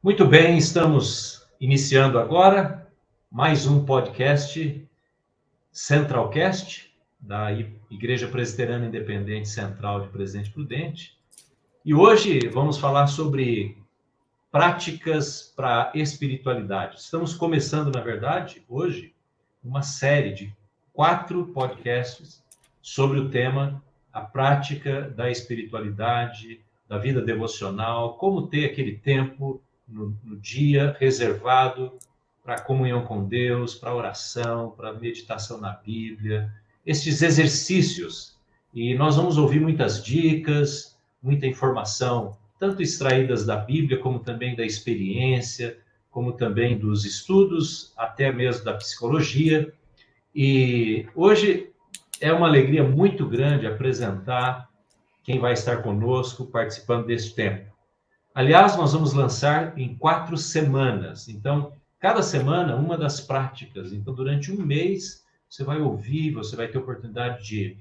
Muito bem, estamos iniciando agora mais um podcast Centralcast, da Igreja Presbiteriana Independente Central de Presidente Prudente. E hoje vamos falar sobre práticas para a espiritualidade. Estamos começando, na verdade, hoje, uma série de 4 podcasts sobre o tema a prática da espiritualidade, da vida devocional, como ter aquele tempo no dia reservado para a comunhão com Deus, para a oração, para a meditação na Bíblia, estes exercícios. E nós vamos ouvir muitas dicas, muita informação, tanto extraídas da Bíblia, como também da experiência, como também dos estudos, até mesmo da psicologia. E hoje é uma alegria muito grande apresentar quem vai estar conosco participando desse tempo. Aliás, nós vamos lançar em 4 semanas. Então, cada semana, uma das práticas. Então, durante um mês, você vai ouvir, você vai ter oportunidade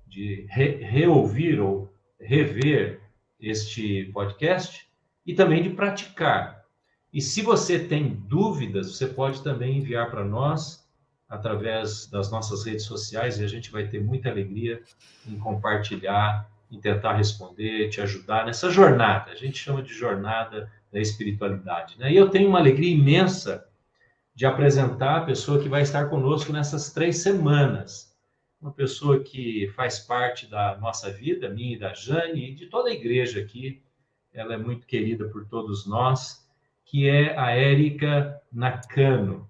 de reouvir ou rever este podcast e também de praticar. E se você tem dúvidas, você pode também enviar para nós através das nossas redes sociais e a gente vai ter muita alegria em compartilhar, em tentar responder, te ajudar nessa jornada. A gente chama de jornada da espiritualidade, né? E eu tenho uma alegria imensa de apresentar a pessoa que vai estar conosco nessas 3 semanas. Uma pessoa que faz parte da nossa vida, minha e da Jane, e de toda a igreja aqui. Ela é muito querida por todos nós, que é a Érica Nakano.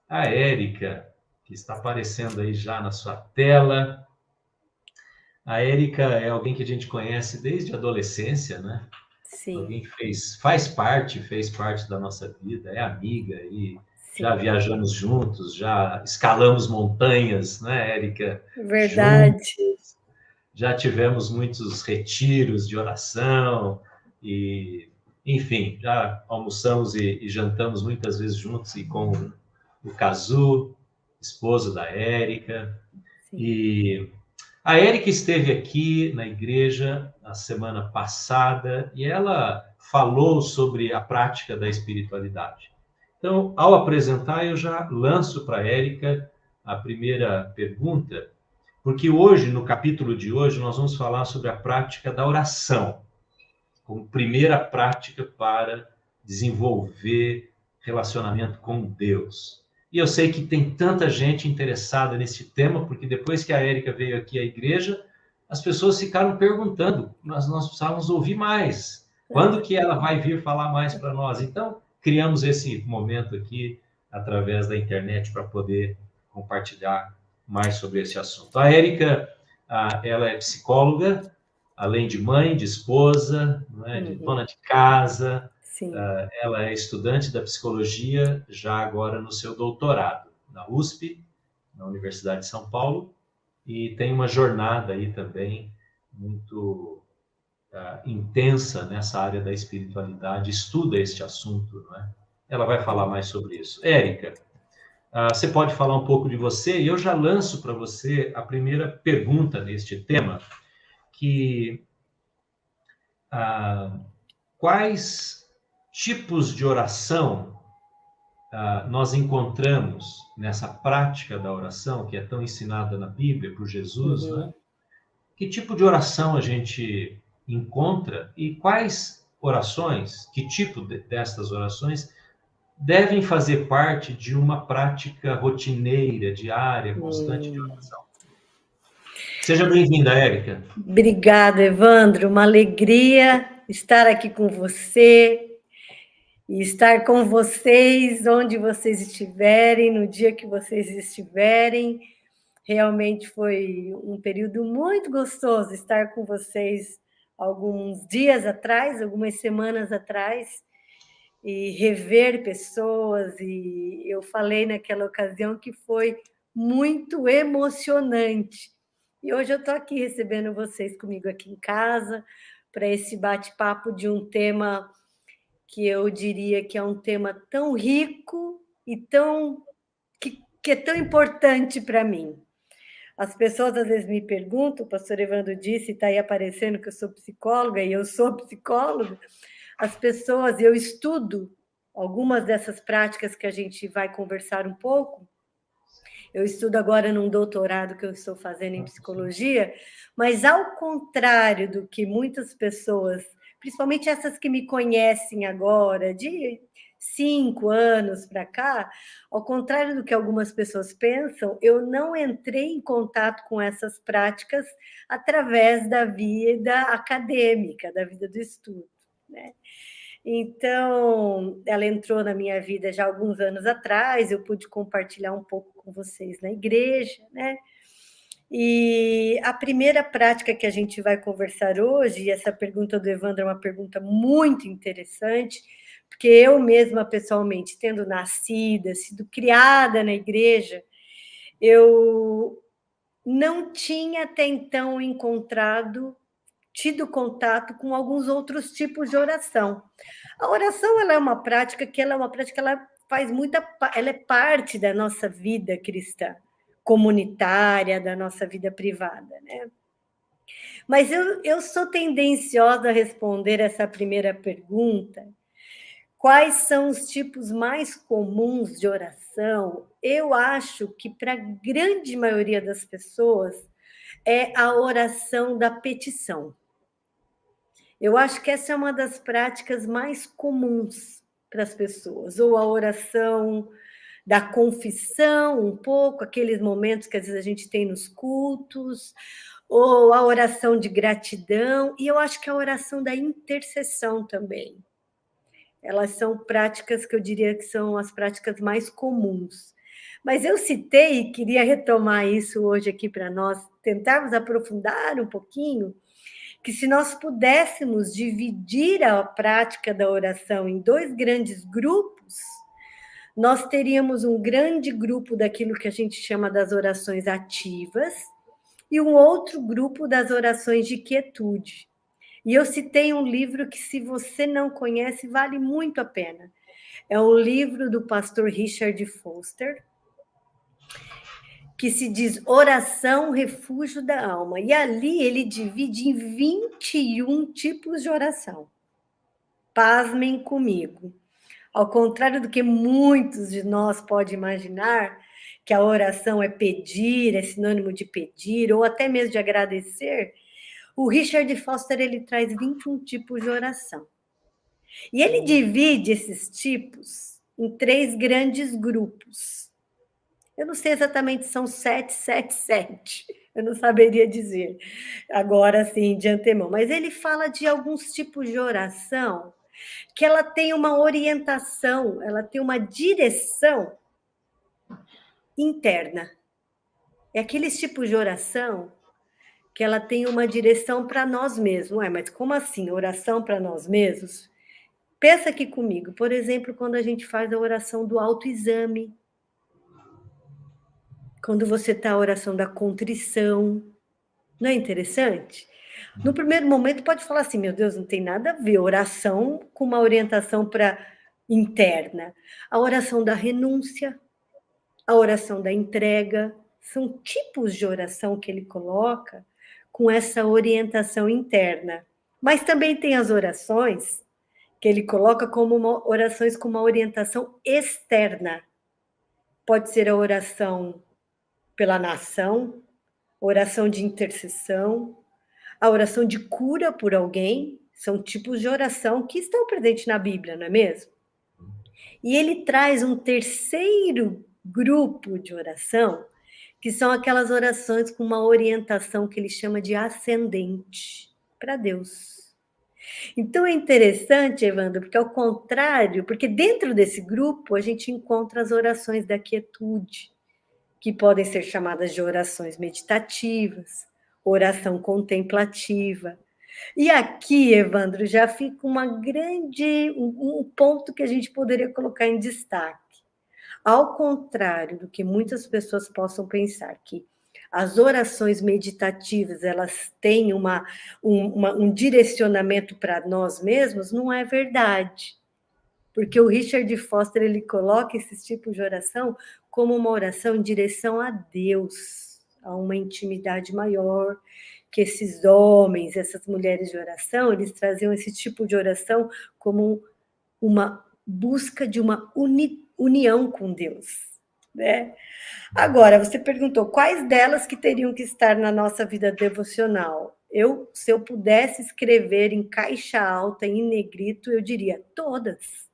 A Érica, que está aparecendo aí já na sua tela. A Érica é alguém que a gente conhece desde a adolescência, né? Sim. Alguém que fez parte da nossa vida, é amiga e Sim. Já viajamos juntos, já escalamos montanhas, né, Érica? Verdade. Juntos. Já tivemos muitos retiros de oração e, enfim, já almoçamos e jantamos muitas vezes juntos e com o Cazu, esposo da Érica. E a Érica esteve aqui na igreja na semana passada e ela falou sobre a prática da espiritualidade. Então, ao apresentar, eu já lanço para a Érica a primeira pergunta, porque hoje, no capítulo de hoje, nós vamos falar sobre a prática da oração, como primeira prática para desenvolver relacionamento com Deus. E eu sei que tem tanta gente interessada nesse tema, porque depois que a Érica veio aqui à igreja, as pessoas ficaram perguntando, nós precisávamos ouvir mais. Quando que ela vai vir falar mais para nós? Então, criamos esse momento aqui, através da internet, para poder compartilhar mais sobre esse assunto. A Érica, ela é psicóloga, além de mãe, de esposa, né, de dona de casa. Ela é estudante da psicologia, já agora no seu doutorado, na USP, na Universidade de São Paulo, e tem uma jornada aí também muito intensa nessa área da espiritualidade, estuda este assunto, não é? Ela vai falar mais sobre isso. Érica, você pode falar um pouco de você? E eu já lanço para você a primeira pergunta neste tema, que quais tipos de oração nós encontramos nessa prática da oração, que é tão ensinada na Bíblia por Jesus, né? Que tipo de oração a gente encontra e quais orações, que tipo destas orações devem fazer parte de uma prática rotineira, diária, constante de oração? Seja bem-vinda, Érica. Obrigada, Evandro. Uma alegria estar aqui com você e estar com vocês onde vocês estiverem, no dia que vocês estiverem. Realmente foi um período muito gostoso estar com vocês alguns dias atrás, algumas semanas atrás, e rever pessoas. E eu falei naquela ocasião que foi muito emocionante. E hoje eu estou aqui recebendo vocês comigo aqui em casa para esse bate-papo de um tema que eu diria que é um tema tão rico e que é tão importante para mim. As pessoas às vezes me perguntam, o pastor Evandro disse, está aí aparecendo que eu sou psicóloga, e eu sou psicóloga, as pessoas, eu estudo algumas dessas práticas que a gente vai conversar um pouco. Eu estudo agora num doutorado que eu estou fazendo em psicologia, mas ao contrário do que muitas pessoas, principalmente essas que me conhecem agora, de 5 anos para cá, ao contrário do que algumas pessoas pensam, eu não entrei em contato com essas práticas através da vida acadêmica, da vida do estudo, né? Então, ela entrou na minha vida já há alguns anos atrás, eu pude compartilhar um pouco com vocês na igreja, né? E a primeira prática que a gente vai conversar hoje, e essa pergunta do Evandro é uma pergunta muito interessante, porque eu mesma, pessoalmente, tendo nascido, sido criada na igreja, eu não tinha até então tido contato com alguns outros tipos de oração. A oração, ela é uma prática ela faz ela é parte da nossa vida cristã, comunitária, da nossa vida privada, né? Mas eu sou tendenciosa a responder essa primeira pergunta. Quais são os tipos mais comuns de oração? Eu acho que para a grande maioria das pessoas é a oração da petição. Eu acho que essa é uma das práticas mais comuns para as pessoas, ou a oração da confissão, um pouco, aqueles momentos que às vezes a gente tem nos cultos, ou a oração de gratidão, e eu acho que a oração da intercessão também. Elas são práticas que eu diria que são as práticas mais comuns. Mas eu citei e queria retomar isso hoje aqui para nós, tentarmos aprofundar um pouquinho, que se nós pudéssemos dividir a prática da oração em 2 grandes grupos, nós teríamos um grande grupo daquilo que a gente chama das orações ativas e um outro grupo das orações de quietude. E eu citei um livro que, se você não conhece, vale muito a pena. É um livro do pastor Richard Foster, que se diz Oração, Refúgio da Alma. E ali ele divide em 21 tipos de oração. Pasmem comigo. Ao contrário do que muitos de nós podem imaginar, que a oração é pedir, é sinônimo de pedir, ou até mesmo de agradecer, o Richard Foster ele traz 21 tipos de oração. E ele divide esses tipos em 3 grandes grupos. Eu não sei exatamente, são 7, 7, 7. Eu não saberia dizer agora, assim, de antemão. Mas ele fala de alguns tipos de oração que ela tem uma orientação, ela tem uma direção interna. É aqueles tipos de oração que ela tem uma direção para nós mesmos. Ué, mas como assim, oração para nós mesmos? Pensa aqui comigo, por exemplo, quando a gente faz a oração do autoexame, quando você está a oração da contrição, não é interessante? No primeiro momento pode falar assim, meu Deus, não tem nada a ver, oração com uma orientação para interna. A oração da renúncia, a oração da entrega, são tipos de oração que ele coloca com essa orientação interna. Mas também tem as orações que ele coloca como orações com uma orientação externa. Pode ser a oração pela nação, oração de intercessão, a oração de cura por alguém, são tipos de oração que estão presentes na Bíblia, não é mesmo? E ele traz um terceiro grupo de oração, que são aquelas orações com uma orientação que ele chama de ascendente para Deus. Então é interessante, Evandro, porque ao contrário, porque dentro desse grupo a gente encontra as orações da quietude, que podem ser chamadas de orações meditativas, oração contemplativa. E aqui, Evandro, já fica um ponto que a gente poderia colocar em destaque. Ao contrário do que muitas pessoas possam pensar, que as orações meditativas elas têm um direcionamento para nós mesmos, não é verdade. Porque o Richard Foster ele coloca esses tipos de oração como uma oração em direção a Deus, a uma intimidade maior, que esses homens, essas mulheres de oração, eles traziam esse tipo de oração como uma busca de uma união com Deus, né? Agora, você perguntou quais delas que teriam que estar na nossa vida devocional. Se eu pudesse escrever em caixa alta, em negrito, eu diria todas.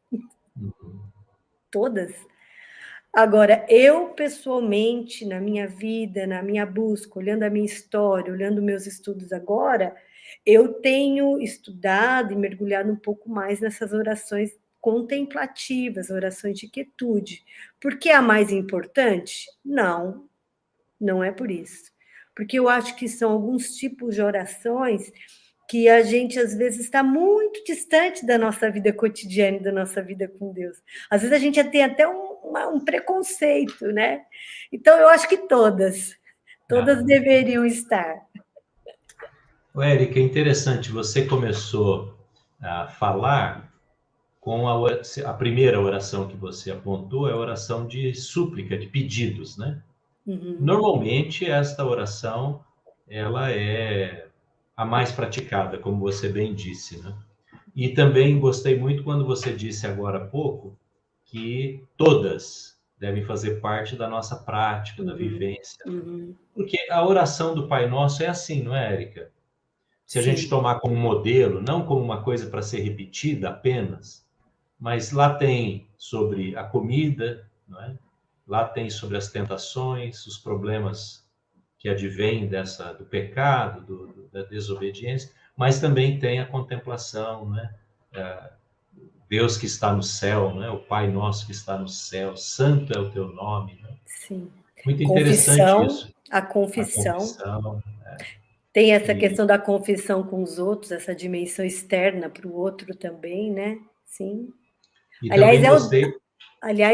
Todas. Agora, eu pessoalmente, na minha vida, na minha busca, olhando a minha história, olhando meus estudos agora, eu tenho estudado e mergulhado um pouco mais nessas orações contemplativas, orações de quietude. Por que a mais importante? Não, não é por isso. Porque eu acho que são alguns tipos de orações que a gente, às vezes, está muito distante da nossa vida cotidiana e da nossa vida com Deus. Às vezes, a gente tem até um preconceito, né? Então, eu acho que todas deveriam estar. Érica, é interessante, você começou a falar com a primeira oração que você apontou, é a oração de súplica, de pedidos, né? Uhum. Normalmente, esta oração, ela é a mais praticada, como você bem disse, né? E também gostei muito quando você disse agora há pouco que todas devem fazer parte da nossa prática, da vivência. Porque a oração do Pai Nosso é assim, não é, Érica? Se a gente tomar como modelo, não como uma coisa para ser repetida apenas, mas lá tem sobre a comida, não é? Lá tem sobre as tentações, os problemas que advêm do pecado, da desobediência, mas também tem a contemplação, né? Deus que está no céu, né? O Pai Nosso que está no céu, santo é o teu nome. Né? Sim. Muito interessante isso. A confissão. Tem essa questão da confissão com os outros, essa dimensão externa para o outro também, né? Sim. Aliás,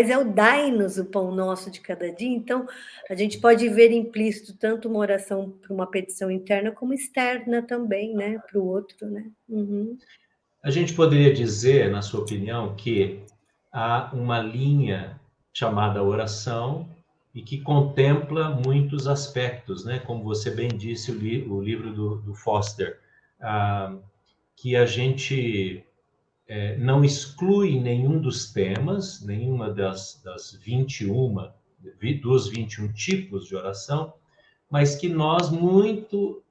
é o dai-nos o pão nosso de cada dia. Então, a gente pode ver implícito tanto uma oração para uma petição interna como externa também, né? Para o outro, né? Uhum. A gente poderia dizer, na sua opinião, que há uma linha chamada oração e que contempla muitos aspectos, né? Como você bem disse, o livro do Foster, que a gente não exclui nenhum dos temas, nenhuma dos 21 tipos de oração, mas que nós muito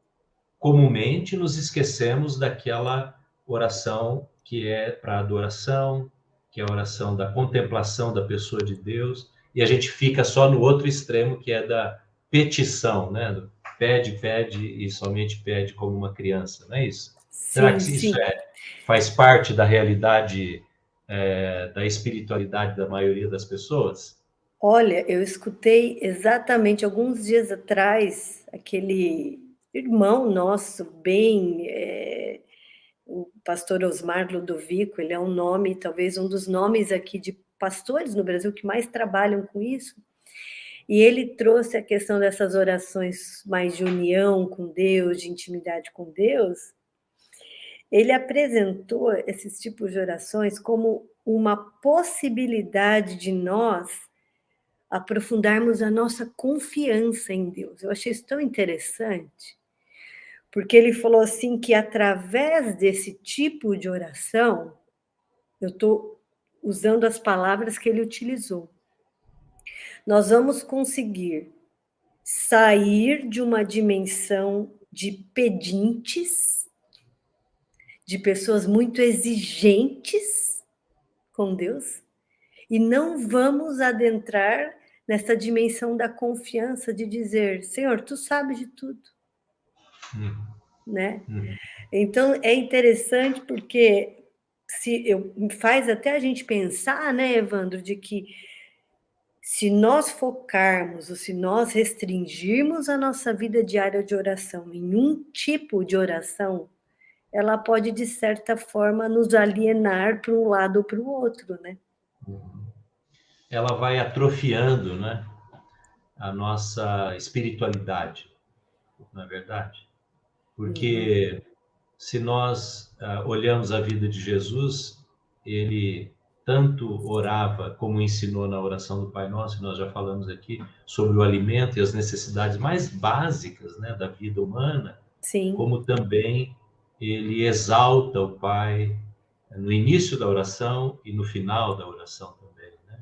comumente nos esquecemos daquela oração que é para adoração, que é a oração da contemplação da pessoa de Deus, e a gente fica só no outro extremo, que é da petição, né? Pede e somente pede como uma criança, não é isso? Será que isso faz parte da realidade da espiritualidade da maioria das pessoas? Olha, eu escutei exatamente alguns dias atrás aquele irmão nosso, o pastor Osmar Ludovico, ele é um nome, talvez um dos nomes aqui de pastores no Brasil que mais trabalham com isso, e ele trouxe a questão dessas orações mais de união com Deus, de intimidade com Deus. Ele apresentou esses tipos de orações como uma possibilidade de nós aprofundarmos a nossa confiança em Deus. Eu achei isso tão interessante, porque ele falou assim que através desse tipo de oração, eu estou usando as palavras que ele utilizou, nós vamos conseguir sair de uma dimensão de pedintes, de pessoas muito exigentes com Deus, e não vamos adentrar nessa dimensão da confiança de dizer, Senhor, tu sabes de tudo. Né? Então, é interessante porque faz até a gente pensar, né, Evandro, de que se nós focarmos ou se nós restringirmos a nossa vida diária de oração em um tipo de oração, ela pode, de certa forma, nos alienar para um lado ou para o outro, né? Ela vai atrofiando, né, a nossa espiritualidade, não é verdade? Porque se nós olhamos a vida de Jesus, ele tanto orava como ensinou na oração do Pai Nosso, nós já falamos aqui sobre o alimento e as necessidades mais básicas, né, da vida humana. Sim. como também ele exalta o Pai no início da oração e no final da oração também, né?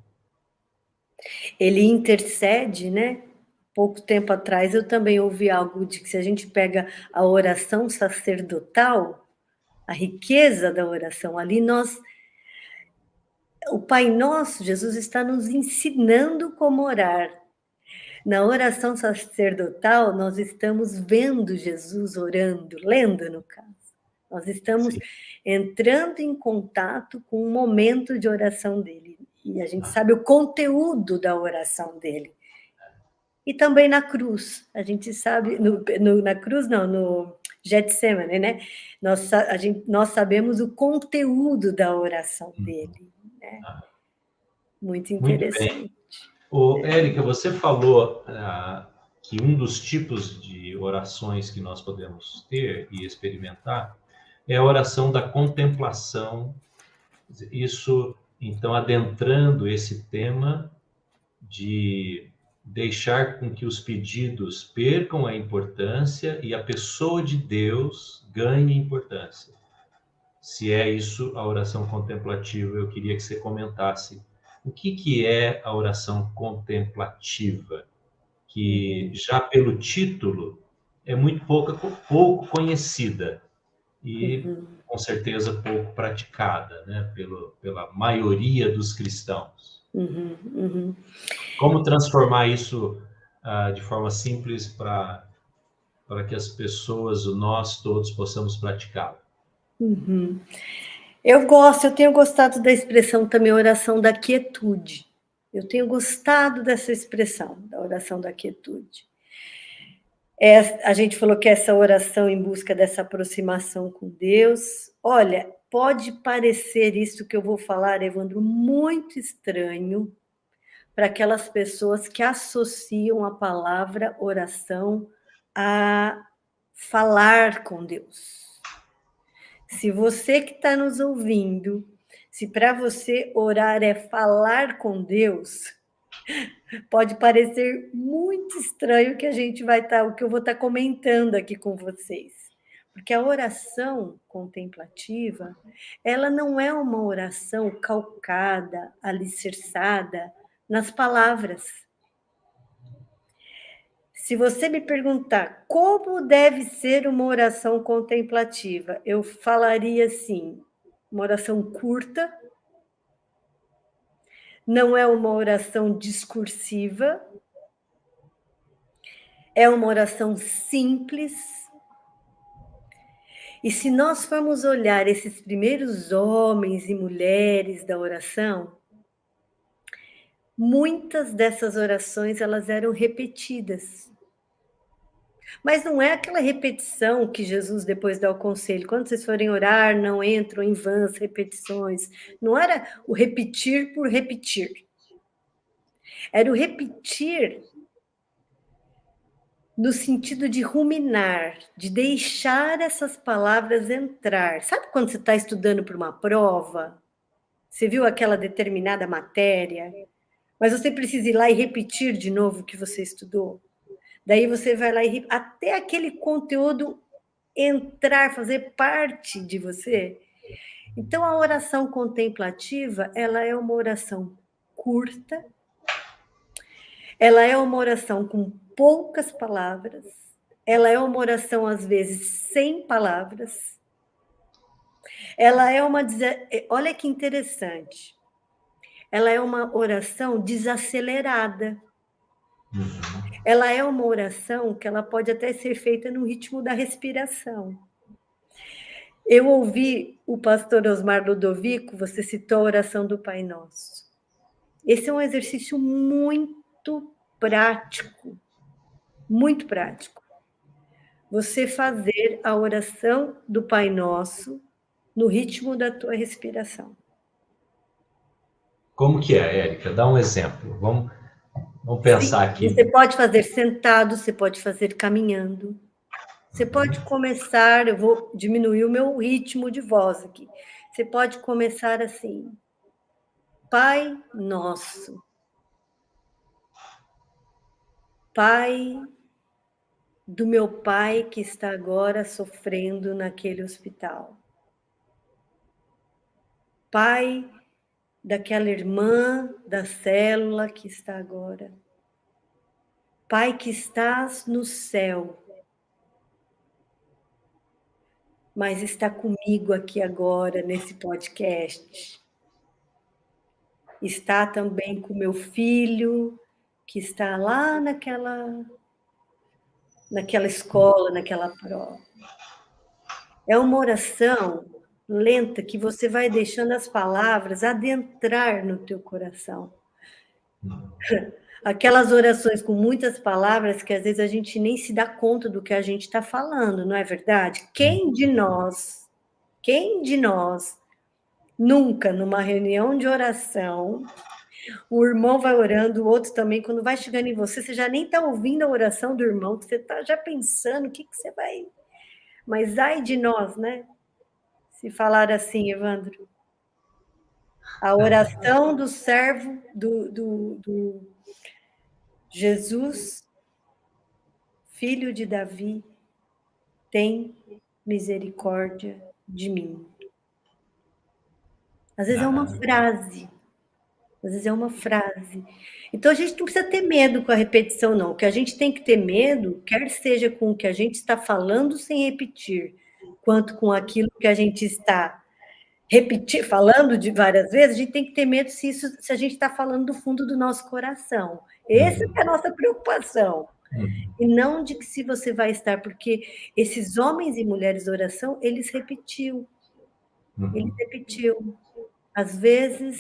Ele intercede, né? Pouco tempo atrás eu também ouvi algo de que se a gente pega a oração sacerdotal, a riqueza da oração ali, o Pai Nosso, Jesus está nos ensinando como orar. Na oração sacerdotal, nós estamos vendo Jesus orando, lendo no caso. Nós estamos Sim. entrando em contato com o momento de oração dele. E a gente sabe o conteúdo da oração dele. E também na cruz, a gente sabe, na cruz não, no Getsemane, né? Nós sabemos o conteúdo da oração dele, né? Muito Muito bem. interessante. Érica, você falou que um dos tipos de orações que nós podemos ter e experimentar é a oração da contemplação. Isso, então, adentrando esse tema de deixar com que os pedidos percam a importância e a pessoa de Deus ganhe importância. Se é isso a oração contemplativa, eu queria que você comentasse o que é a oração contemplativa, que já pelo título é muito pouco conhecida e com certeza pouco praticada, né, pela maioria dos cristãos. Como transformar isso de forma simples para que as pessoas, nós todos, possamos praticá-lo? Eu tenho gostado da expressão também oração da quietude. Eu tenho gostado dessa expressão, da oração da quietude. A gente falou que essa oração em busca dessa aproximação com Deus, olha, pode parecer isso que eu vou falar, Evandro, muito estranho para aquelas pessoas que associam a palavra oração a falar com Deus. Se você que está nos ouvindo, se para você orar é falar com Deus, pode parecer muito estranho que o que eu vou estar comentando aqui com vocês. Porque a oração contemplativa, ela não é uma oração calcada, alicerçada nas palavras. Se você me perguntar como deve ser uma oração contemplativa, eu falaria assim: uma oração curta, não é uma oração discursiva, é uma oração simples. E se nós formos olhar esses primeiros homens e mulheres da oração, muitas dessas orações elas eram repetidas. Mas não é aquela repetição que Jesus depois dá o conselho. Quando vocês forem orar, não entram em vãs repetições. Não era o repetir por repetir. Era o repetir no sentido de ruminar, de deixar essas palavras entrar. Sabe quando você está estudando para uma prova? Você viu aquela determinada matéria, mas você precisa ir lá e repetir de novo o que você estudou? Daí você vai lá e até aquele conteúdo entrar, fazer parte de você. Então, a oração contemplativa, ela é uma oração curta, ela é uma oração com poucas palavras, ela é uma oração, às vezes, sem palavras, ela é olha que interessante, ela é uma oração desacelerada. Ela é uma oração que ela pode até ser feita no ritmo da respiração. Eu ouvi o pastor Osmar Ludovico, você citou a oração do Pai Nosso. Esse é um exercício muito prático, muito prático. Você fazer a oração do Pai Nosso no ritmo da tua respiração. Como que é, Érica? Dá um exemplo. Vamos pensar aqui. Você pode fazer sentado, você pode fazer caminhando. Você pode começar, eu vou diminuir o meu ritmo de voz aqui. Você pode começar assim: Pai Nosso. Pai do meu pai que está agora sofrendo naquele hospital. Pai daquela irmã da célula que está agora. Pai que estás no céu, mas está comigo aqui agora nesse podcast. Está também com meu filho, que está lá naquela escola, naquela prova. É uma oração lenta que você vai deixando as palavras adentrar no teu coração. Aquelas orações com muitas palavras que às vezes a gente nem se dá conta do que a gente está falando, não é verdade? Quem de nós, nunca numa reunião de oração, o irmão vai orando, o outro também, quando vai chegando em você, você já nem está ouvindo a oração do irmão, você está já pensando o que você vai... Mas ai de nós, né? Se falar assim, Evandro. A oração do servo, do Jesus, filho de Davi, tem misericórdia de mim. Às vezes é uma frase. Às vezes é uma frase. Então, a gente não precisa ter medo com a repetição, não. O que a gente tem que ter medo, quer seja com o que a gente está falando sem repetir, quanto com aquilo que a gente está falando de várias vezes, a gente tem que ter medo se a gente está falando do fundo do nosso coração. Essa é a nossa preocupação. E não de que se você vai estar, porque esses homens e mulheres de oração, eles repetiam. Às vezes,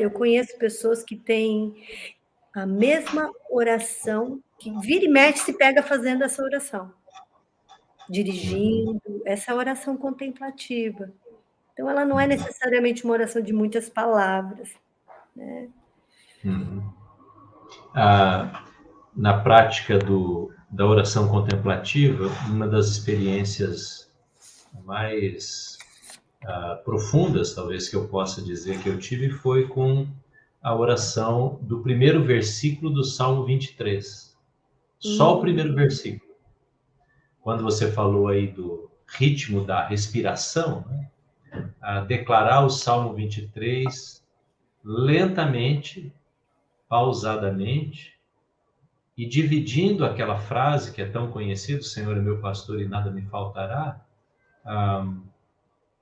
eu conheço pessoas que têm a mesma oração, que vira e mexe se pega fazendo essa oração, dirigindo, essa oração contemplativa. Então, ela não é necessariamente uma oração de muitas palavras, né? Na prática da oração contemplativa, uma das experiências mais profundas, talvez que eu possa dizer que eu tive, foi com a oração do primeiro versículo do Salmo 23. Só o primeiro versículo. Quando você falou aí do ritmo da respiração, né? A declarar o Salmo 23 lentamente, pausadamente, e dividindo aquela frase que é tão conhecida, o Senhor é meu pastor e nada me faltará,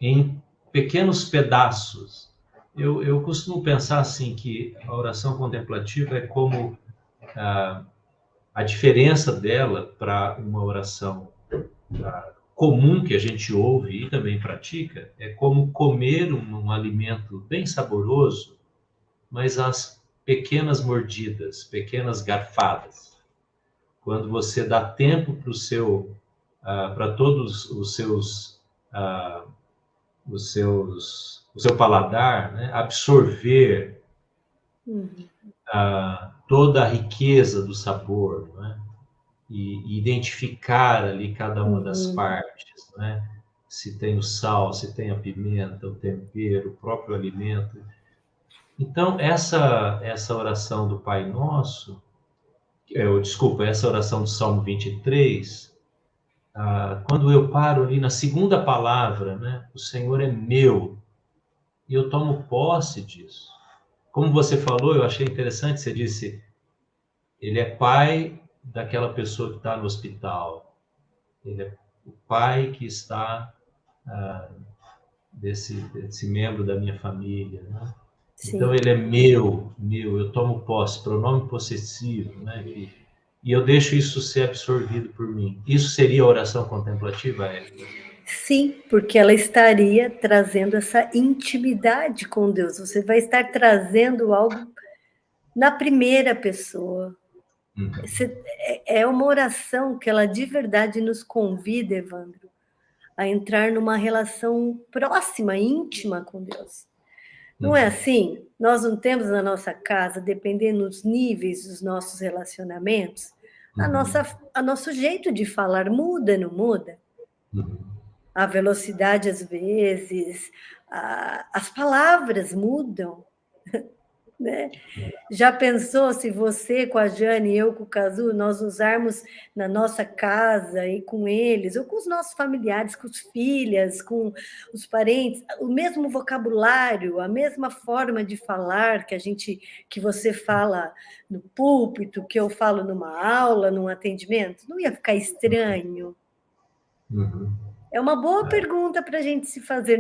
em pequenos pedaços. Eu costumo pensar assim, que a oração contemplativa é como a diferença dela para uma oração comum que a gente ouve e também pratica, é como comer um alimento bem saboroso, mas as pequenas mordidas, pequenas garfadas. Quando você dá tempo para todos o seu paladar, né, absorver toda a riqueza do sabor, né, e identificar ali cada uma das partes, né, se tem o sal, se tem a pimenta, o tempero, o próprio alimento. Então, essa oração do Pai Nosso, essa oração do Salmo 23, quando eu paro ali na segunda palavra, né, o Senhor é meu, e eu tomo posse disso. Como você falou, eu achei interessante, você disse, ele é pai daquela pessoa que está no hospital, ele é o pai que está desse membro da minha família, né? Então, ele é meu, eu tomo posse, pronome possessivo, né? E eu deixo isso ser absorvido por mim. Isso seria a oração contemplativa, Érica? Sim, porque ela estaria trazendo essa intimidade com Deus. Você vai estar trazendo algo na primeira pessoa. É uma oração que ela de verdade nos convida, Evandro, a entrar numa relação próxima, íntima com Deus. Não é assim? Nós não temos na nossa casa, dependendo dos níveis dos nossos relacionamentos, a nosso jeito de falar muda, não muda? A velocidade, às vezes, as palavras mudam. né? Já pensou se você com a Jane e eu com o Cazu, nós usarmos na nossa casa e com eles, ou com os nossos familiares, com os filhos, com os parentes, o mesmo vocabulário, a mesma forma de falar que você fala no púlpito, que eu falo numa aula, num atendimento? Não ia ficar estranho? Uhum. É uma boa pergunta para a gente se fazer.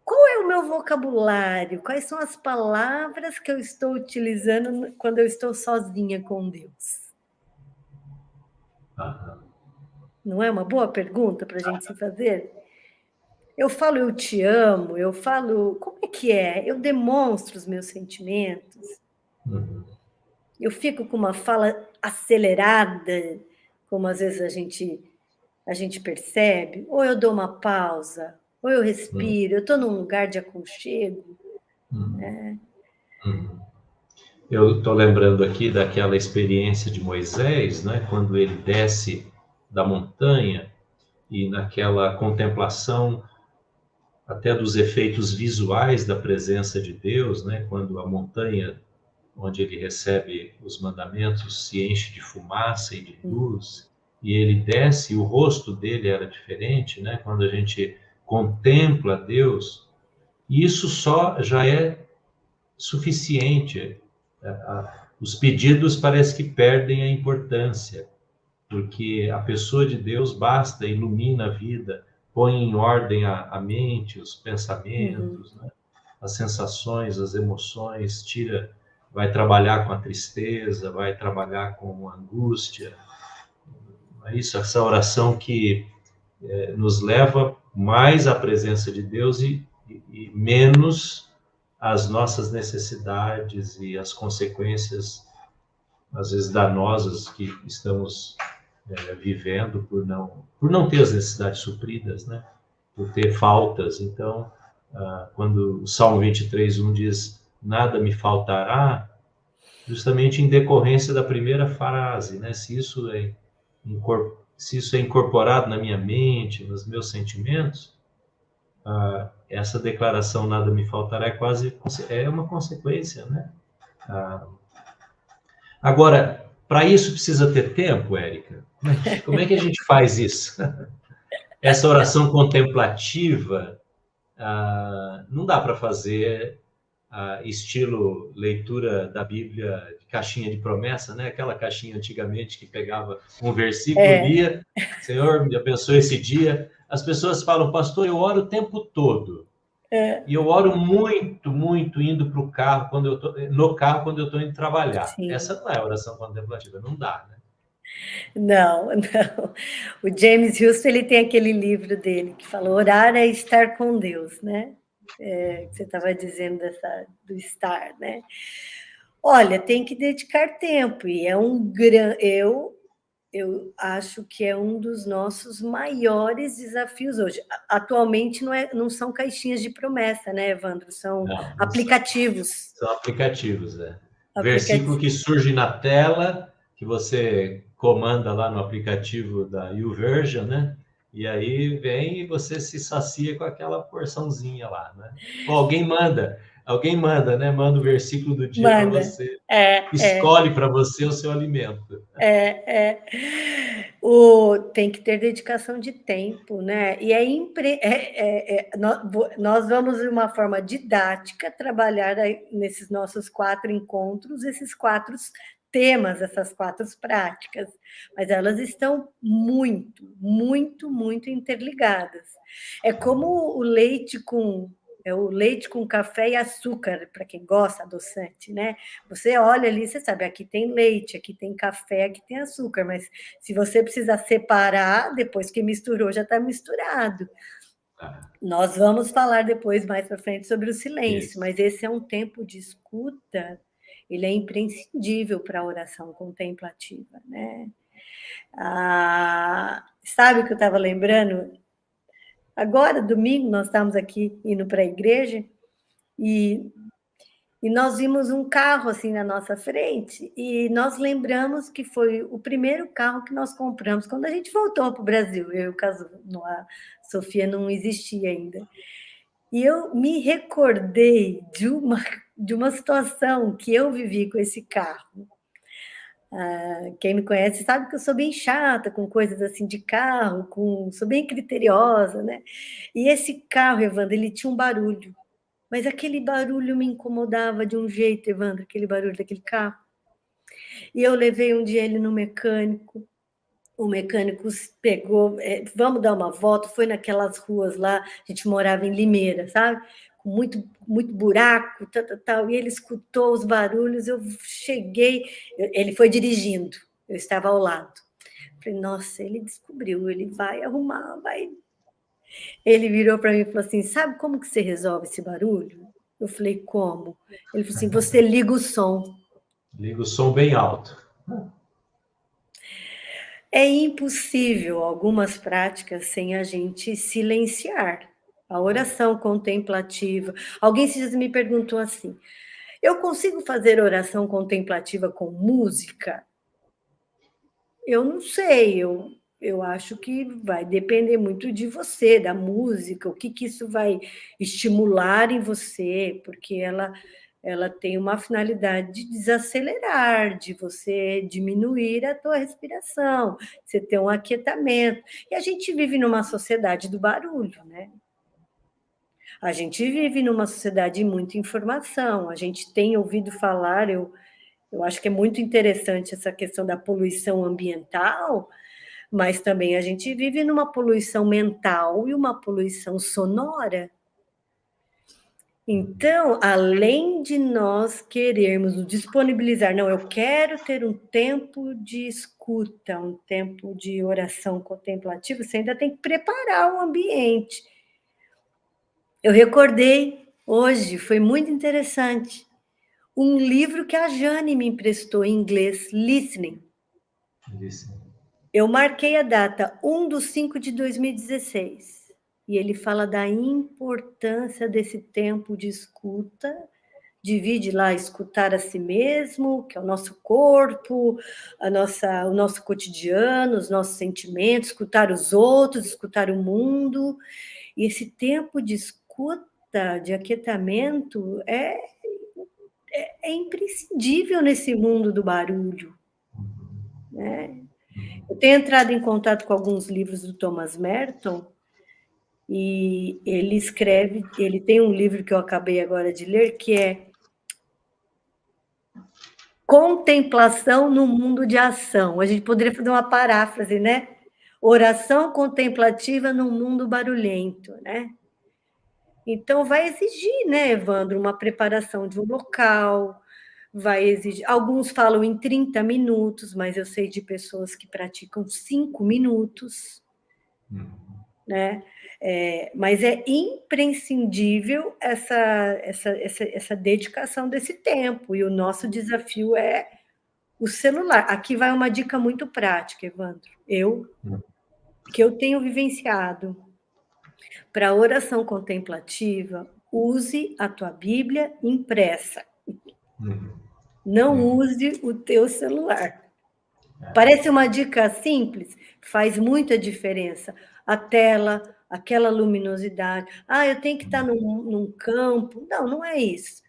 Qual é o meu vocabulário? Quais são as palavras que eu estou utilizando quando eu estou sozinha com Deus? Não é uma boa pergunta para a gente se fazer? Eu falo eu te amo, eu falo... Como é que é? Eu demonstro os meus sentimentos? Eu fico com uma fala acelerada, como às vezes a gente percebe? Ou eu dou uma pausa? Ou eu respiro? Eu estou num lugar de aconchego? Eu estou lembrando aqui daquela experiência de Moisés, né, quando ele desce da montanha e naquela contemplação até dos efeitos visuais da presença de Deus, né, quando a montanha onde ele recebe os mandamentos se enche de fumaça e de luz, e ele desce, e o rosto dele era diferente, né, quando a gente contempla Deus, isso só já é suficiente. Os pedidos parece que perdem a importância, porque a pessoa de Deus basta, ilumina a vida, põe em ordem a mente, os pensamentos, né? As sensações, as emoções, vai trabalhar com a tristeza, vai trabalhar com a angústia. É isso, essa oração que nos leva mais à presença de Deus e menos às nossas necessidades e às consequências, às vezes, danosas que estamos vivendo por não ter as necessidades supridas, né? Por ter faltas. Então, quando o Salmo 23:1 diz, nada me faltará, justamente em decorrência da primeira frase, né? Se isso é incorporado na minha mente, nos meus sentimentos, essa declaração nada me faltará é uma consequência, né? Agora, para isso precisa ter tempo, Érica? Como é que a gente faz isso? Essa oração contemplativa, não dá para fazer estilo leitura da Bíblia de caixinha de promessa, né? Aquela caixinha antigamente que pegava um versículo, lia, Senhor, me abençoe esse dia. As pessoas falam, pastor, eu oro o tempo todo. E eu oro muito, muito indo para o carro, no carro, quando eu estou indo trabalhar. Sim. Essa não é oração contemplativa, não dá, né? Não. O James Houston, ele tem aquele livro dele que fala, orar é estar com Deus, né? Que você estava dizendo do estar, né? Olha, tem que dedicar tempo, e é eu acho que é um dos nossos maiores desafios hoje. Atualmente não são caixinhas de promessa, né, Evandro? São aplicativos. São aplicativos, Versículo que surge na tela, que você comanda lá no aplicativo da YouVersion, né? E aí vem e você se sacia com aquela porçãozinha lá, né? Ou alguém manda, né? Manda o versículo do dia para você. Escolhe para você o seu alimento. Tem que ter dedicação de tempo, né? E nós vamos, de uma forma didática, trabalhar nesses nossos 4 encontros, esses 4 temas, essas 4 práticas, mas elas estão muito, muito, muito interligadas. É como o leite com café e açúcar, para quem gosta adoçante, né? Você olha ali, você sabe, aqui tem leite, aqui tem café, aqui tem açúcar, mas se você precisar separar, depois que misturou, já está misturado. Nós vamos falar depois, mais para frente, sobre o silêncio, mas esse é um tempo de escuta, ele é imprescindível para a oração contemplativa, né? Sabe o que eu estava lembrando? Agora, domingo, nós estávamos aqui indo para a igreja e nós vimos um carro assim na nossa frente e nós lembramos que foi o primeiro carro que nós compramos quando a gente voltou para o Brasil. Eu e o Cazu, a Sofia não existia ainda. E eu me recordei de uma situação que eu vivi com esse carro. Quem me conhece sabe que eu sou bem chata com coisas assim de carro, sou bem criteriosa, né? E esse carro, Evandro, ele tinha um barulho, mas aquele barulho me incomodava de um jeito, Evandro, aquele barulho daquele carro. E eu levei um dia ele no mecânico, o mecânico pegou, vamos dar uma volta, foi naquelas ruas lá, a gente morava em Limeira, sabe? Com muito buraco, tal, e ele escutou os barulhos, eu cheguei, ele foi dirigindo, eu estava ao lado. Falei, nossa, ele descobriu, ele vai arrumar, vai. Ele virou para mim e falou assim, sabe como que você resolve esse barulho? Eu falei, como? Ele falou assim, você liga o som. Liga o som bem alto. É impossível algumas práticas sem a gente silenciar. A oração contemplativa. Alguém esses dias me perguntou assim: eu consigo fazer oração contemplativa com música? Eu não sei, eu acho que vai depender muito de você, da música, o que isso vai estimular em você, porque ela tem uma finalidade de desacelerar, de você diminuir a tua respiração, você ter um aquietamento. E a gente vive numa sociedade do barulho, né? A gente vive numa sociedade de muita informação, a gente tem ouvido falar, eu acho que é muito interessante essa questão da poluição ambiental, mas também a gente vive numa poluição mental e uma poluição sonora. Então, além de nós querermos nos disponibilizar, não, eu quero ter um tempo de escuta, um tempo de oração contemplativa, você ainda tem que preparar o ambiente. Eu recordei hoje, foi muito interessante, um livro que a Jane me emprestou em inglês, Listening. Eu marquei a data 1/5/2016. E ele fala da importância desse tempo de escuta, divide lá escutar a si mesmo, que é o nosso corpo, o nosso cotidiano, os nossos sentimentos, escutar os outros, escutar o mundo. E esse tempo de escuta, de aquietamento, é imprescindível nesse mundo do barulho, né? Eu tenho entrado em contato com alguns livros do Thomas Merton, e ele tem um livro que eu acabei agora de ler, que é Contemplação no Mundo de Ação. A gente poderia fazer uma paráfrase, né? Oração contemplativa no mundo barulhento, né? Então, vai exigir, né, Evandro, uma preparação de um local, vai exigir. Alguns falam em 30 minutos, mas eu sei de pessoas que praticam 5 minutos, né? Mas é imprescindível essa dedicação desse tempo, e o nosso desafio é o celular. Aqui vai uma dica muito prática, Evandro, que eu tenho vivenciado. Para oração contemplativa, use a tua Bíblia impressa. Não use o teu celular. Parece uma dica simples, faz muita diferença. A tela, aquela luminosidade. Eu tenho que estar num campo. Não, não é isso.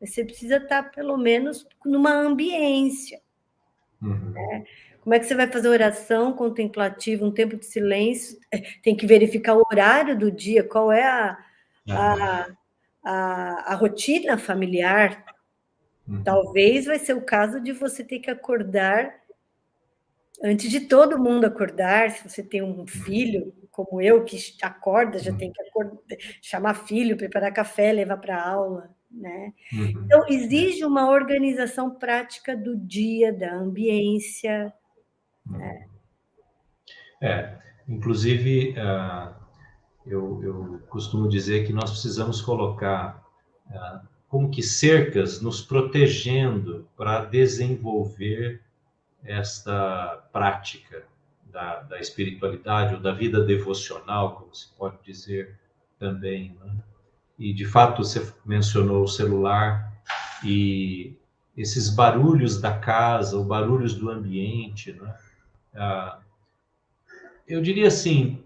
Você precisa estar, pelo menos, numa ambiência. Né? Como é que você vai fazer oração contemplativa, um tempo de silêncio? Tem que verificar o horário do dia, qual é a rotina familiar. Talvez vai ser o caso de você ter que acordar antes de todo mundo acordar. Se você tem um filho, como eu, que acorda, já tem que chamar filho, preparar café, levar para a aula, né? Então, exige uma organização prática do dia, da ambiência. Né? Inclusive, eu costumo dizer que nós precisamos colocar como que cercas nos protegendo para desenvolver esta prática da espiritualidade ou da vida devocional, como se pode dizer também, né? E, de fato, você mencionou o celular e esses barulhos da casa, os barulhos do ambiente, né? Eu diria assim,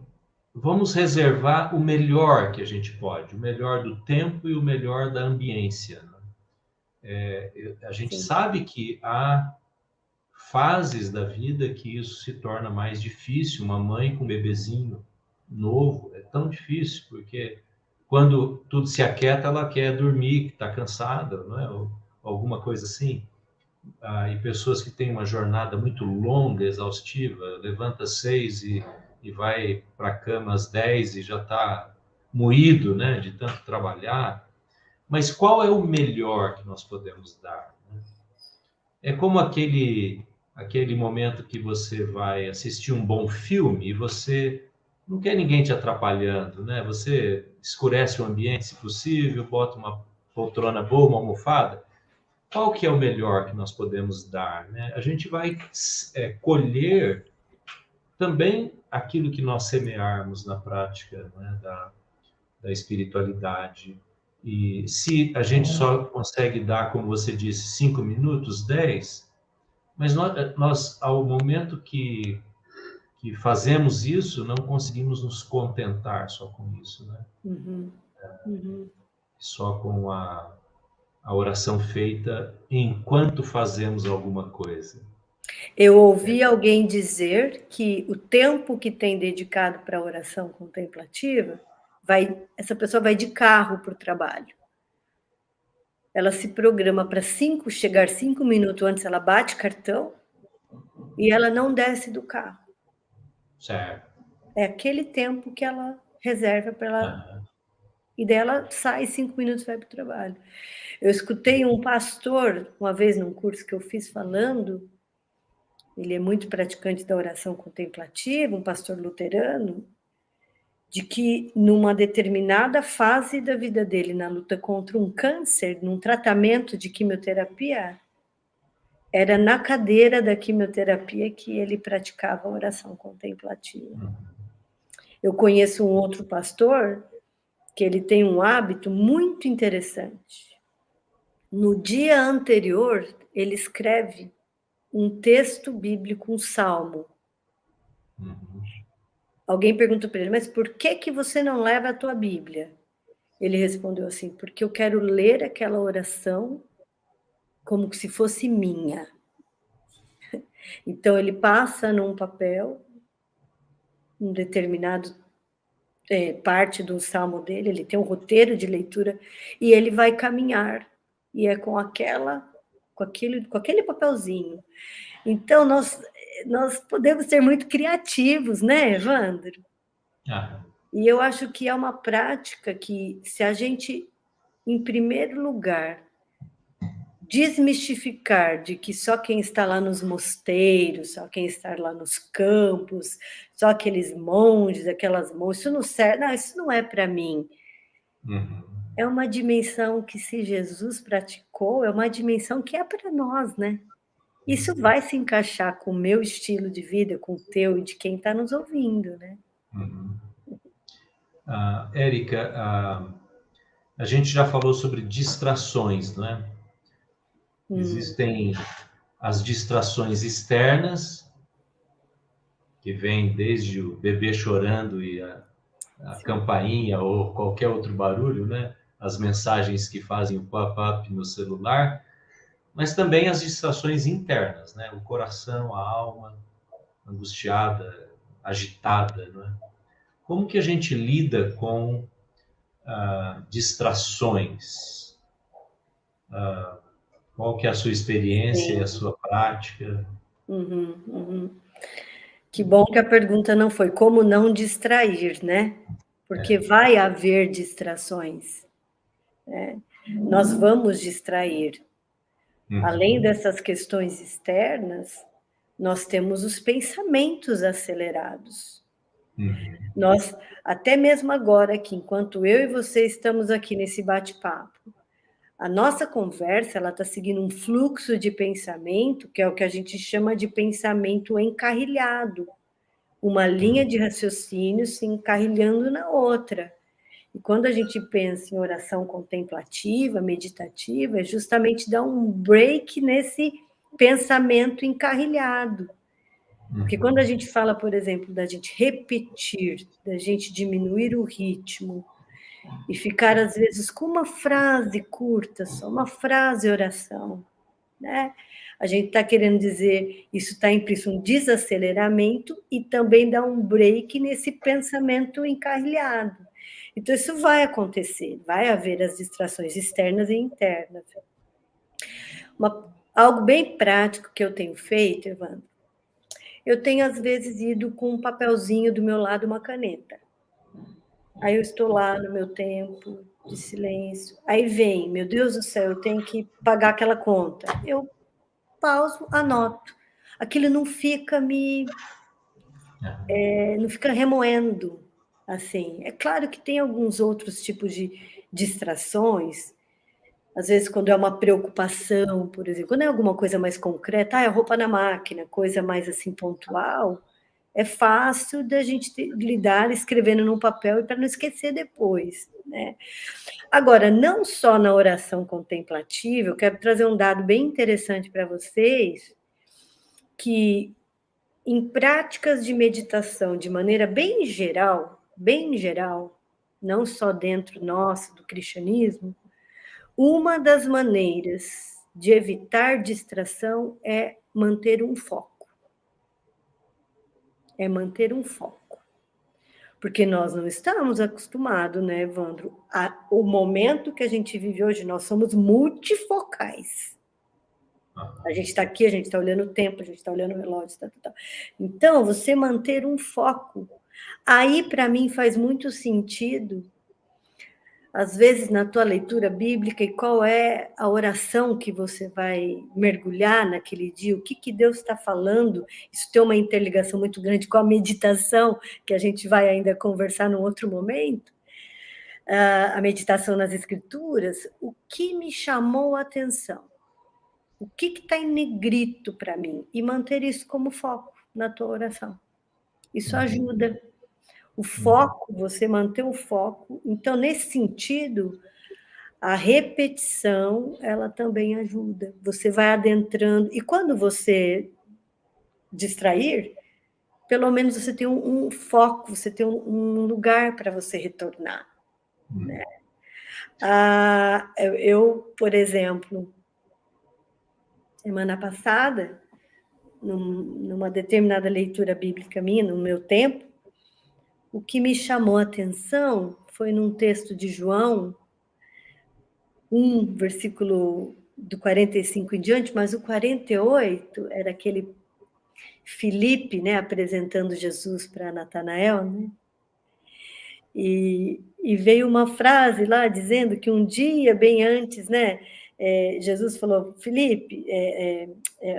vamos reservar o melhor que a gente pode, o melhor do tempo e o melhor da ambiência, né? A gente Sim. sabe que há fases da vida que isso se torna mais difícil. Uma mãe com um bebezinho novo é tão difícil, porque quando tudo se aquieta, ela quer dormir, está cansada, não é? Ou alguma coisa assim. E pessoas que têm uma jornada muito longa, exaustiva, levanta às 6 e vai para a cama às 10 e já está moído, né, de tanto trabalhar. Mas qual é o melhor que nós podemos dar? É como aquele momento que você vai assistir um bom filme e você não quer ninguém te atrapalhando, né? Você escurece o ambiente, se possível, bota uma poltrona boa, uma almofada. Qual que é o melhor que nós podemos dar, né? A gente vai colher também aquilo que nós semearmos na prática, né, da espiritualidade. E se a gente só consegue dar, como você disse, 5 minutos, 10, mas nós ao momento que fazemos isso, não conseguimos nos contentar só com isso, né? Uhum. Uhum. Só com a oração feita enquanto fazemos alguma coisa. Eu ouvi alguém dizer que o tempo que tem dedicado para a oração contemplativa, essa pessoa vai de carro para o trabalho. Ela se programa para chegar 5 minutos antes, ela bate cartão e ela não desce do carro. Certo. É aquele tempo que ela reserva para ela. Uhum. E daí ela sai 5 minutos e vai para o trabalho. Eu escutei um pastor, uma vez num curso que eu fiz, falando, ele é muito praticante da oração contemplativa, um pastor luterano, de que numa determinada fase da vida dele, na luta contra um câncer, num tratamento de quimioterapia, era na cadeira da quimioterapia que ele praticava a oração contemplativa. Eu conheço um outro pastor que ele tem um hábito muito interessante. No dia anterior, ele escreve um texto bíblico, um salmo. Uhum. Alguém perguntou para ele, mas por que você não leva a tua Bíblia? Ele respondeu assim, porque eu quero ler aquela oração como se fosse minha. Então, ele passa num papel, um determinado parte do salmo dele, ele tem um roteiro de leitura, e ele vai caminhar, e é com aquele papelzinho. Então, nós podemos ser muito criativos, né, Evandro? E eu acho que é uma prática que, se a gente, em primeiro lugar, desmistificar de que só quem está lá nos mosteiros, só quem está lá nos campos, só aqueles monges, aquelas monjas, isso não serve, não, isso não é para mim. Uhum. É uma dimensão que, se Jesus praticou, é uma dimensão que é para nós, né? Isso vai se encaixar com o meu estilo de vida, com o teu e de quem está nos ouvindo, né? Uhum. Érica, a gente já falou sobre distrações, não é? Existem as distrações externas, que vêm desde o bebê chorando e a campainha ou qualquer outro barulho, né? As mensagens que fazem o pop-up no celular, mas também as distrações internas, né? O coração, a alma angustiada, agitada, né? Como que a gente lida com distrações? Qual que é a sua experiência e a sua prática? Uhum, uhum. Que bom que a pergunta não foi como não distrair, né? Porque vai haver distrações, né? Nós vamos distrair. Além dessas questões externas, nós temos os pensamentos acelerados. Nós, até mesmo agora, que enquanto eu e você estamos aqui nesse bate-papo, a nossa conversa, ela está seguindo um fluxo de pensamento, que é o que a gente chama de pensamento encarrilhado. Uma linha de raciocínio se encarrilhando na outra. E quando a gente pensa em oração contemplativa, meditativa, é justamente dar um break nesse pensamento encarrilhado. Porque quando a gente fala, por exemplo, da gente repetir, da gente diminuir o ritmo e ficar, às vezes, com uma frase curta, só uma frase oração, né? A gente está querendo dizer, isso está implícito um desaceleramento e também dá um break nesse pensamento encarrilhado. Então, isso vai acontecer, vai haver as distrações externas e internas. Algo bem prático que eu tenho feito, Evandro, eu tenho, às vezes, ido com um papelzinho do meu lado, uma caneta. Aí eu estou lá no meu tempo de silêncio. Aí vem, meu Deus do céu, eu tenho que pagar aquela conta. Eu pauso, anoto. Aquilo não fica não fica remoendo, assim. É claro que tem alguns outros tipos de distrações. Às vezes, quando é uma preocupação, por exemplo, quando é alguma coisa mais concreta, é roupa na máquina, coisa mais assim pontual, é fácil da gente lidar escrevendo num papel e para não esquecer depois, né? Agora, não só na oração contemplativa, eu quero trazer um dado bem interessante para vocês, que em práticas de meditação, de maneira bem geral, não só dentro nosso, do cristianismo, uma das maneiras de evitar distração é manter um foco. É manter um foco. Porque nós não estamos acostumados, né, Evandro? O momento que a gente vive hoje, nós somos multifocais. A gente está aqui, a gente está olhando o tempo, a gente está olhando o relógio, tá. Então, você manter um foco. Aí, para mim, faz muito sentido, às vezes, na tua leitura bíblica, e qual é a oração que você vai mergulhar naquele dia, o que Deus está falando. Isso tem uma interligação muito grande com a meditação, que a gente vai ainda conversar num outro momento. A meditação nas Escrituras, o que me chamou a atenção? O que está em negrito para mim? E manter isso como foco na tua oração. Isso ajuda. O foco, você manter o foco. Então, nesse sentido, a repetição, ela também ajuda. Você vai adentrando. E quando você distrair, pelo menos você tem um foco, você tem um lugar para você retornar. Né? Eu, por exemplo, semana passada, numa determinada leitura bíblica minha, no meu tempo, o que me chamou a atenção foi num texto de João, versículo do 45 em diante, mas o 48 era aquele Filipe, né, apresentando Jesus para Natanael, né? E veio uma frase lá dizendo que um dia, bem antes, né, Jesus falou, Filipe,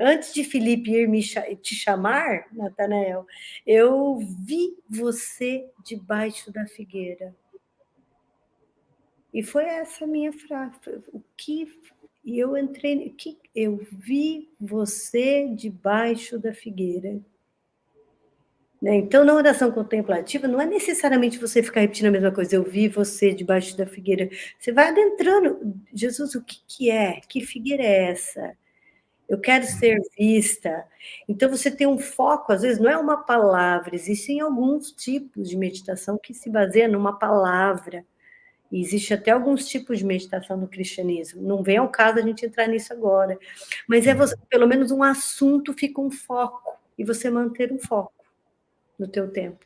antes de Filipe ir te chamar, Natanael, eu vi você debaixo da figueira. E foi essa a minha frase. E eu entrei, eu vi você debaixo da figueira. Né? Então, na oração contemplativa, não é necessariamente você ficar repetindo a mesma coisa, eu vi você debaixo da figueira. Você vai adentrando, Jesus, o que é? Que figueira é essa? Eu quero ser vista. Então, você tem um foco, às vezes não é uma palavra, existem alguns tipos de meditação que se baseia numa palavra. E existe até alguns tipos de meditação no cristianismo. Não vem ao caso a gente entrar nisso agora. Mas você, pelo menos um assunto fica um foco, e você manter um foco no teu tempo.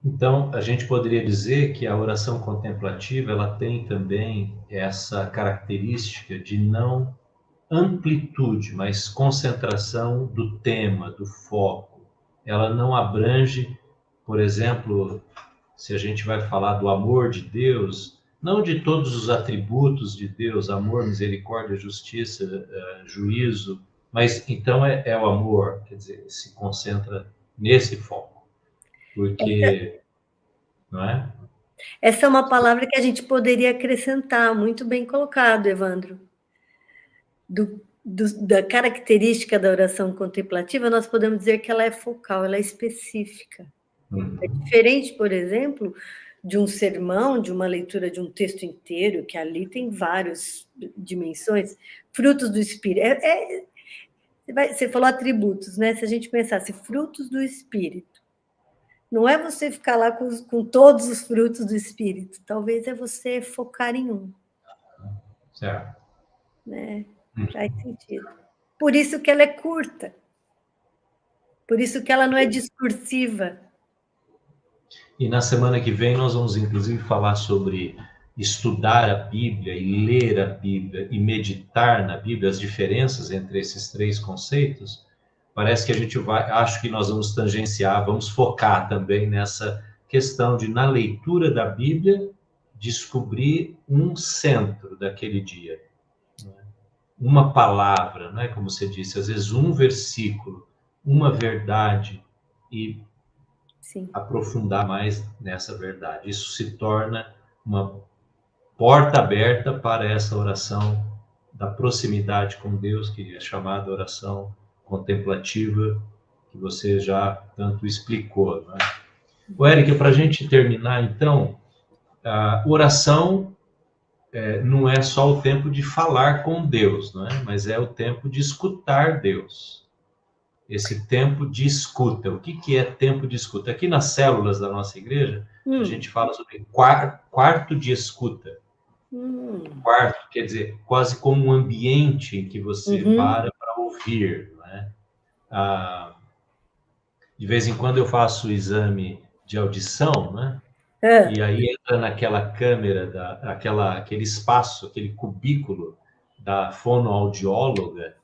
Então, a gente poderia dizer que a oração contemplativa, ela tem também essa característica de não amplitude, mas concentração do tema, do foco. Ela não abrange, por exemplo, se a gente vai falar do amor de Deus, não de todos os atributos de Deus, amor, misericórdia, justiça, juízo, mas então é o amor, quer dizer, se concentra nesse foco. Porque, não é? Essa é uma palavra que a gente poderia acrescentar, muito bem colocado, Evandro. Da característica da oração contemplativa, nós podemos dizer que ela é focal, ela é específica. É diferente, por exemplo, de um sermão, de uma leitura de um texto inteiro, que ali tem várias dimensões, frutos do Espírito. Você falou atributos, né? Se a gente pensasse frutos do Espírito, não é você ficar lá com todos os frutos do Espírito, talvez é você focar em um. Certo. Né? Faz sentido. Por isso que ela é curta. Por isso que ela não é discursiva. E na semana que vem nós vamos, inclusive, falar sobre estudar a Bíblia e ler a Bíblia e meditar na Bíblia, as diferenças entre esses três conceitos. Parece que a gente acho que nós vamos tangenciar, vamos focar também nessa questão de, na leitura da Bíblia, descobrir um centro daquele dia. Uma palavra, né? Como você disse, às vezes um versículo, uma verdade, e Sim. aprofundar mais nessa verdade. Isso se torna uma porta aberta para essa oração da proximidade com Deus, que é chamada oração contemplativa, que você já tanto explicou. Né? O Érica, para a gente terminar, então, a oração não é só o tempo de falar com Deus, não é? Mas é o tempo de escutar Deus. Esse tempo de escuta. O que é tempo de escuta? Aqui nas células da nossa igreja, a gente fala sobre quarto de escuta. Quarto, quer dizer, quase como um ambiente em que você para ouvir. Né? De vez em quando eu faço o exame de audição, né? E aí entra naquela câmera, aquele espaço, aquele cubículo da fonoaudióloga,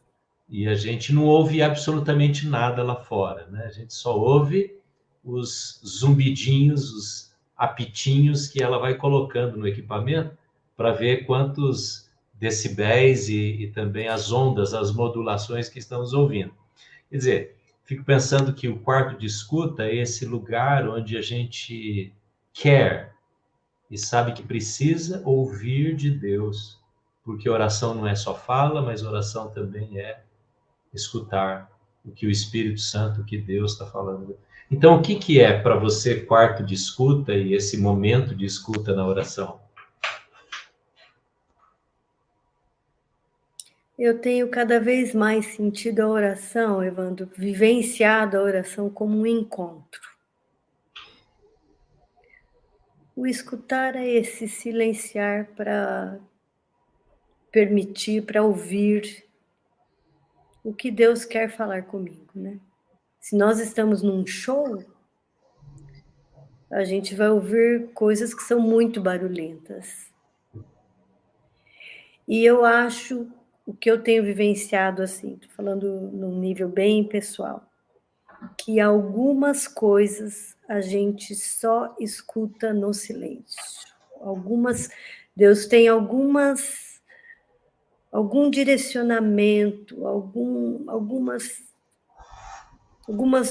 e a gente não ouve absolutamente nada lá fora, né? A gente só ouve os zumbidinhos, os apitinhos que ela vai colocando no equipamento para ver quantos decibéis e também as ondas, as modulações que estamos ouvindo. Quer dizer, fico pensando que o quarto de escuta é esse lugar onde a gente quer e sabe que precisa ouvir de Deus, porque oração não é só fala, mas oração também é escutar o que o Espírito Santo, o que Deus está falando. Então, o que é para você quarto de escuta e esse momento de escuta na oração? Eu tenho cada vez mais sentido a oração, Evandro, vivenciado a oração como um encontro. O escutar é esse silenciar para permitir, para ouvir o que Deus quer falar comigo, né? Se nós estamos num show, a gente vai ouvir coisas que são muito barulhentas. E eu acho, o que eu tenho vivenciado assim, estou falando num nível bem pessoal, que algumas coisas a gente só escuta no silêncio. Deus tem algum direcionamento, algumas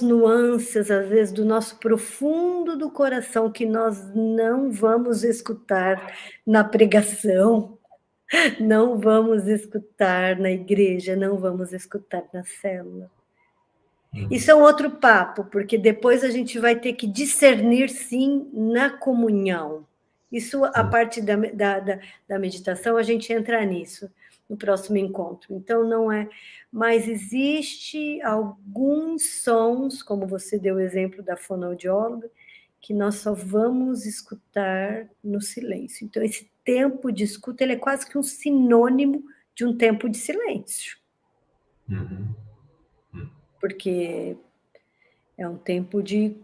nuances, às vezes, do nosso profundo do coração que nós não vamos escutar na pregação, não vamos escutar na igreja, não vamos escutar na célula. Isso é um outro papo, porque depois a gente vai ter que discernir, sim, na comunhão. Isso, a parte da meditação, a gente entra nisso no próximo encontro. Então, não é... Mas existe alguns sons, como você deu o exemplo da fonoaudióloga, que nós só vamos escutar no silêncio. Então, esse tempo de escuta, ele é quase que um sinônimo de um tempo de silêncio. Porque é um tempo de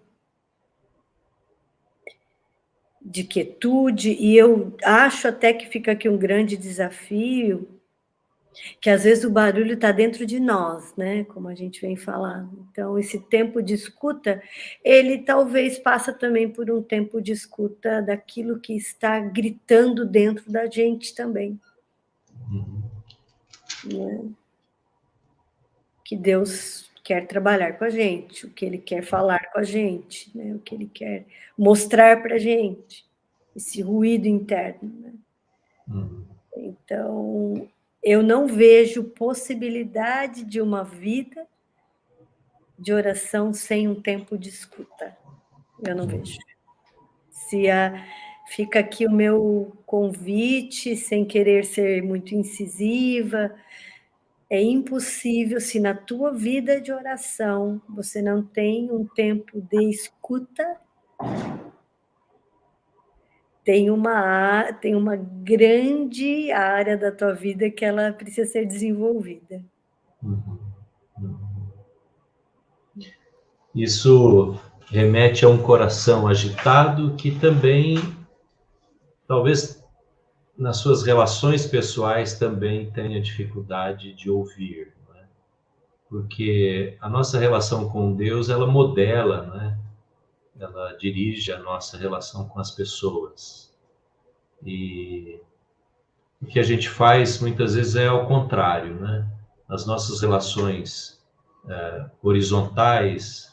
quietude, e eu acho até que fica aqui um grande desafio, que às vezes o barulho está dentro de nós, né? Como a gente vem falando. Então, esse tempo de escuta, ele talvez passa também por um tempo de escuta daquilo que está gritando dentro da gente também. Né? Que Deus quer trabalhar com a gente, o que Ele quer falar com a gente, né? O que Ele quer mostrar para a gente, esse ruído interno. Né? Então, eu não vejo possibilidade de uma vida de oração sem um tempo de escuta. Eu não vejo. Fica aqui o meu convite, sem querer ser muito incisiva, É impossível, se na tua vida de oração você não tem um tempo de escuta, tem uma grande área da tua vida que ela precisa ser desenvolvida. Isso remete a um coração agitado que também, talvez nas suas relações pessoais, também tenha dificuldade de ouvir, não é? Porque a nossa relação com Deus, ela modela, não é? Ela dirige a nossa relação com as pessoas. E o que a gente faz muitas vezes é ao contrário, né? As nossas relações horizontais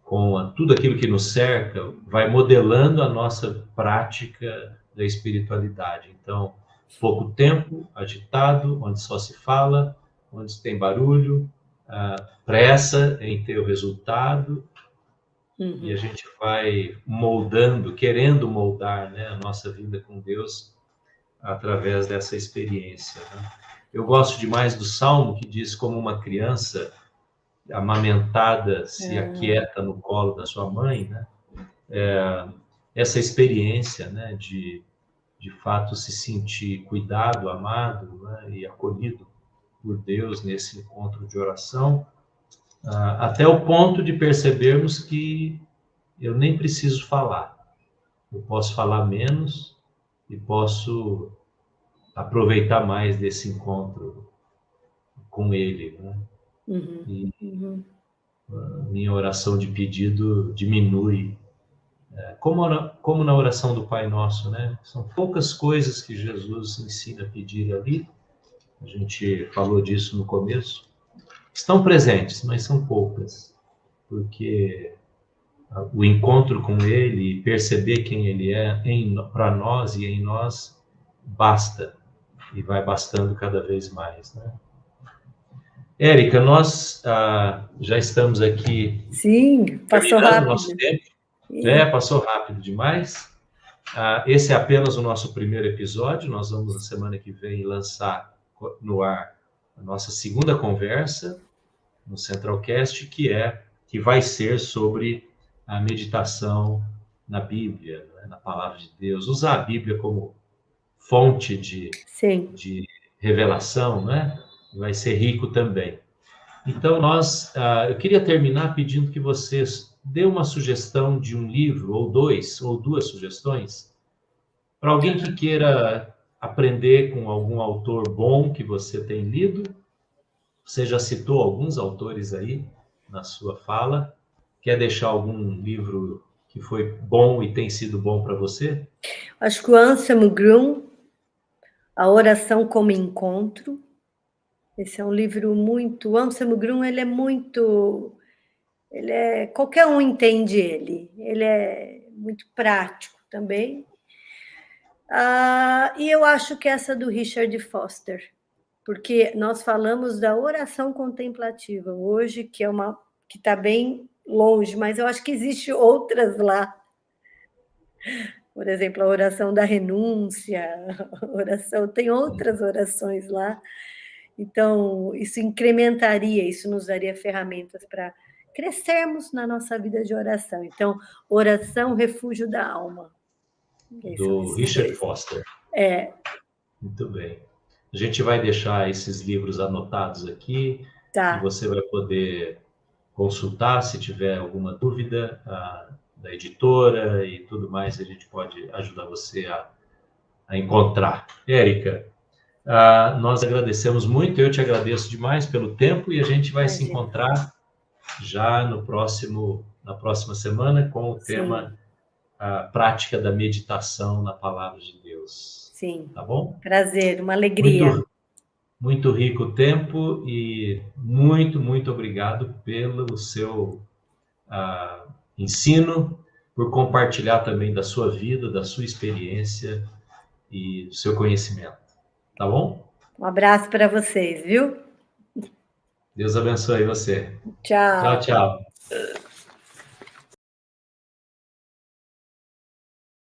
com tudo aquilo que nos cerca, vai modelando a nossa prática da espiritualidade. Então, pouco tempo, agitado, onde só se fala, onde tem barulho, pressa em ter o resultado, e a gente vai moldando, querendo moldar, né, a nossa vida com Deus através dessa experiência, né? Eu gosto demais do Salmo que diz: como uma criança amamentada se aquieta no colo da sua mãe, né? Essa experiência, né, de fato se sentir cuidado, amado, né, e acolhido por Deus nesse encontro de oração, até o ponto de percebermos que eu nem preciso falar, eu posso falar menos e posso aproveitar mais desse encontro com Ele, né? Minha oração de pedido diminui, como na oração do Pai Nosso, né? São poucas coisas que Jesus ensina a pedir ali, a gente falou disso no começo, estão presentes, mas são poucas, porque o encontro com Ele, perceber quem Ele é para nós e em nós, basta, e vai bastando cada vez mais, né? Érica, nós já estamos aqui. Sim, passou rápido. Nosso tempo. Passou rápido demais. Esse é apenas o nosso primeiro episódio. Nós vamos, na semana que vem, lançar no ar a nossa segunda conversa no Centralcast, que vai ser sobre a meditação na Bíblia, né, na Palavra de Deus. Usar a Bíblia como fonte de revelação, né? Vai ser rico também. Então, eu queria terminar pedindo que vocês dê uma sugestão de um livro, ou duas sugestões, para alguém que queira aprender com algum autor bom que você tem lido. Você já citou alguns autores aí na sua fala. Quer deixar algum livro que foi bom e tem sido bom para você? Acho que o Anselm Grün, A Oração como Encontro. Esse é um livro muito... O Anselm Grün, qualquer um entende ele. Ele é muito prático também. E eu acho que essa do Richard Foster, porque nós falamos da oração contemplativa hoje, que está bem longe, mas eu acho que existe outras lá. Por exemplo, a oração da renúncia, tem outras orações lá. Então, isso incrementaria, isso nos daria ferramentas para crescermos na nossa vida de oração. Então, Oração, Refúgio da Alma. Do Richard Foster. Muito bem. A gente vai deixar esses livros anotados aqui, e você vai poder consultar se tiver alguma dúvida da editora e tudo mais, a gente pode ajudar você a encontrar. Érica, nós agradecemos muito, eu te agradeço demais pelo tempo, e a gente vai se encontrar já na próxima semana com o tema a prática da meditação na Palavra de Deus. Sim. Tá bom? Prazer, uma alegria. Muito rico o tempo, e muito, muito obrigado pelo seu ensino, por compartilhar também da sua vida, da sua experiência e do seu conhecimento. Tá bom? Um abraço para vocês, viu? Deus abençoe você. Tchau. Tchau, tchau.